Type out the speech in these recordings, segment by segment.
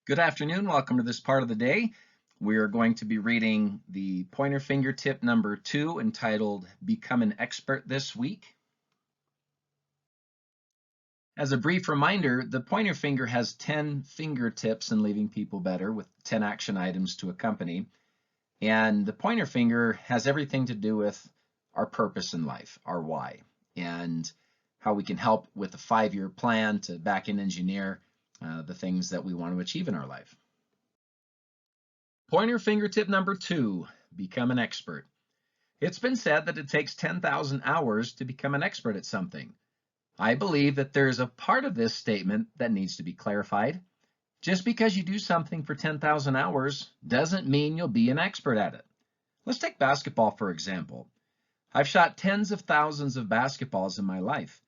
Good afternoon. Welcome to this part of the day. We're going to be reading the pointer finger tip number 2 entitled Become an Expert this week. As a brief reminder, the pointer finger has 10 fingertips in Leaving People Better with 10 action items to accompany. And the pointer finger has everything to do with our purpose in life, our why, and how we can help with a 5-year plan to back-end engineer the things that we want to achieve in our life. Pointer finger tip number 2, become an expert. It's been said that it takes 10,000 hours to become an expert at something. I believe that there's a part of this statement that needs to be clarified. Just because you do something for 10,000 hours doesn't mean you'll be an expert at it. Let's take basketball, for example. I've shot tens of thousands of basketballs in my life.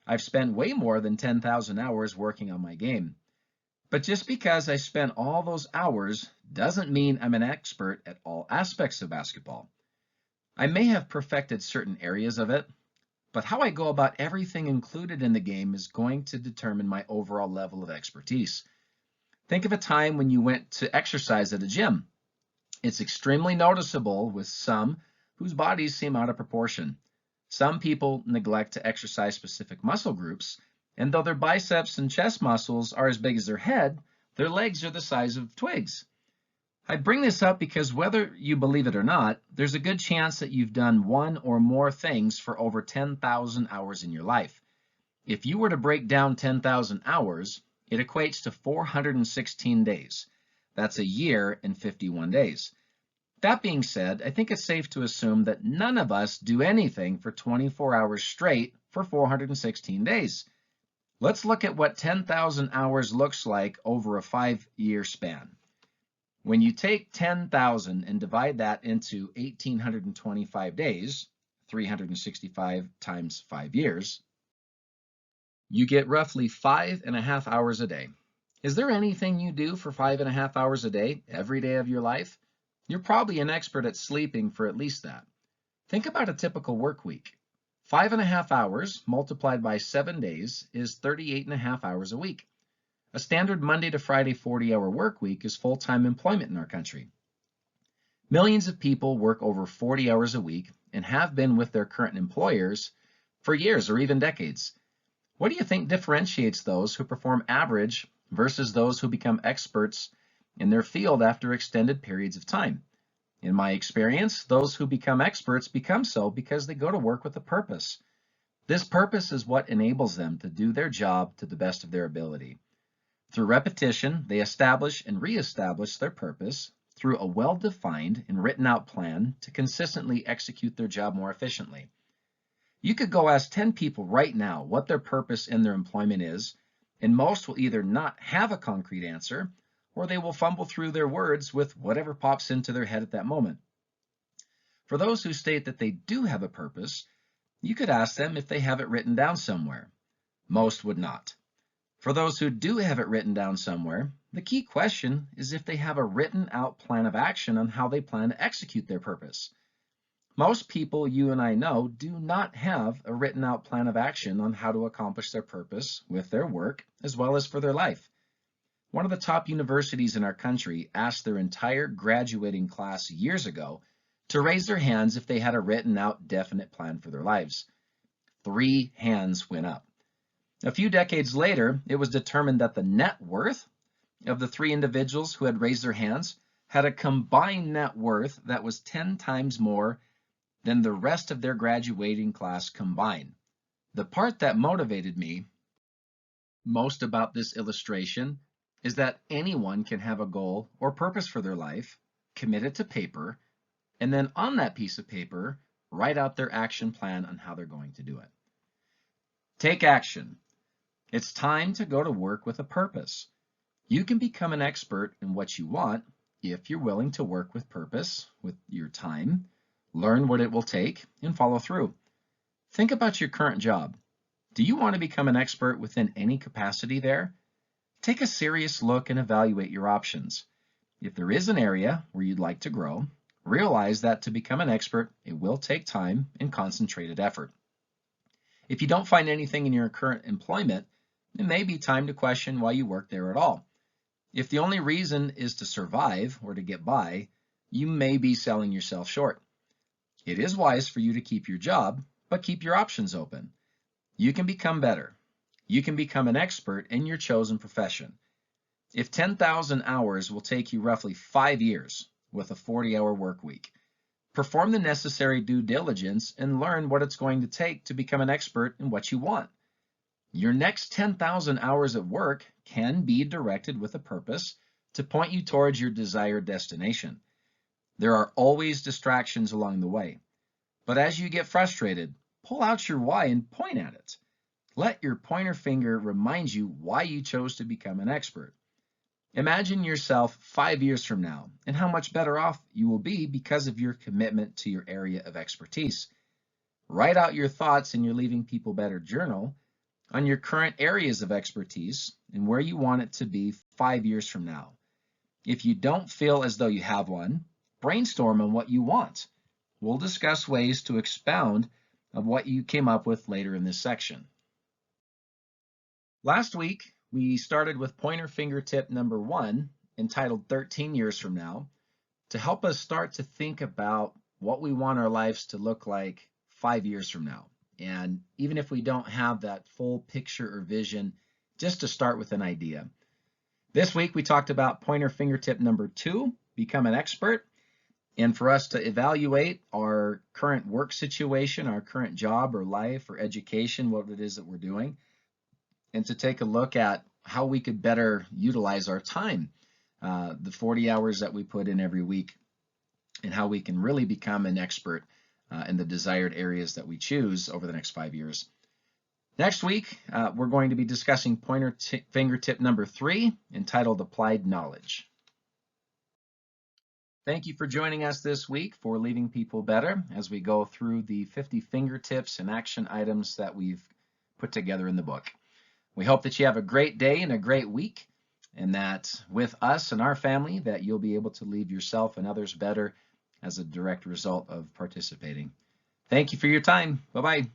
I've spent way more than 10,000 hours working on my game. But just because I spent all those hours doesn't mean I'm an expert at all aspects of basketball. I may have perfected certain areas of it, but how I go about everything included in the game is going to determine my overall level of expertise. Think of a time when you went to exercise at a gym. It's extremely noticeable with some whose bodies seem out of proportion. Some people neglect to exercise specific muscle groups, and though their biceps and chest muscles are as big as their head, their legs are the size of twigs. I bring this up because whether you believe it or not, there's a good chance that you've done one or more things for over 10,000 hours in your life. If you were to break down 10,000 hours, it equates to 416 days. That's a year and 51 days. That being said, I think it's safe to assume that none of us do anything for 24 hours straight for 416 days. Let's look at what 10,000 hours looks like over a 5-year span. When you take 10,000 and divide that into 1,825 days, 365 times 5 years, you get roughly 5.5 hours a day. Is there anything you do for 5.5 hours a day, every day of your life? You're probably an expert at sleeping for at least that. Think about a typical work week. 5.5 hours multiplied by 7 days is 38.5 hours a week. A standard Monday to Friday 40-hour work week is full-time employment in our country. Millions of people work over 40 hours a week and have been with their current employers for years or even decades. What do you think differentiates those who perform average versus those who become experts in their field after extended periods of time? In my experience, those who become experts become so because they go to work with a purpose. This purpose is what enables them to do their job to the best of their ability. Through repetition, they establish and reestablish their purpose through a well-defined and written-out plan to consistently execute their job more efficiently. You could go ask 10 people right now what their purpose in their employment is, and most will either not have a concrete answer, or they will fumble through their words with whatever pops into their head at that moment. For those who state that they do have a purpose, you could ask them if they have it written down somewhere. Most would not. For those who do have it written down somewhere, the key question is if they have a written out plan of action on how they plan to execute their purpose. Most people you and I know do not have a written out plan of action on how to accomplish their purpose with their work as well as for their life. One of the top universities in our country asked their entire graduating class years ago to raise their hands if they had a written out definite plan for their lives. 3 hands went up. A few decades later, it was determined that the net worth of the 3 individuals who had raised their hands had a combined net worth that was 10 times more than the rest of their graduating class combined. The part that motivated me most about this illustration is that anyone can have a goal or purpose for their life, commit it to paper, and then on that piece of paper, write out their action plan on how they're going to do it. Take action. It's time to go to work with a purpose. You can become an expert in what you want if you're willing to work with purpose, with your time, learn what it will take, and follow through. Think about your current job. Do you want to become an expert within any capacity there? Take a serious look and evaluate your options. If there is an area where you'd like to grow, realize that to become an expert, it will take time and concentrated effort. If you don't find anything in your current employment, it may be time to question why you work there at all. If the only reason is to survive or to get by, you may be selling yourself short. It is wise for you to keep your job, but keep your options open. You can become better. You can become an expert in your chosen profession. If 10,000 hours will take you roughly 5 years with a 40-hour work week, perform the necessary due diligence and learn what it's going to take to become an expert in what you want. Your next 10,000 hours at work can be directed with a purpose to point you towards your desired destination. There are always distractions along the way, but as you get frustrated, pull out your why and point at it. Let your pointer finger remind you why you chose to become an expert. Imagine yourself 5 years from now and how much better off you will be because of your commitment to your area of expertise. Write out your thoughts in your Leaving People Better journal on your current areas of expertise and where you want it to be 5 years from now. If you don't feel as though you have one, brainstorm on what you want. We'll discuss ways to expound on what you came up with later in this section. Last week, we started with pointer finger tip number 1, entitled 13 Years From Now, to help us start to think about what we want our lives to look like 5 years from now. And even if we don't have that full picture or vision, just to start with an idea. This week we talked about pointer fingertip number 2, become an expert, and for us to evaluate our current work situation, our current job or life or education, what it is that we're doing, and to take a look at how we could better utilize our time, the 40 hours that we put in every week, and how we can really become an expert in the desired areas that we choose over the next 5 years. Next week, we're going to be discussing pointer fingertip number 3, entitled Applied Knowledge. Thank you for joining us this week for Leaving People Better as we go through the 50 fingertips and action items that we've put together in the book. We hope that you have a great day and a great week, and that with us and our family that you'll be able to leave yourself and others better as a direct result of participating. Thank you for your time. Bye-bye.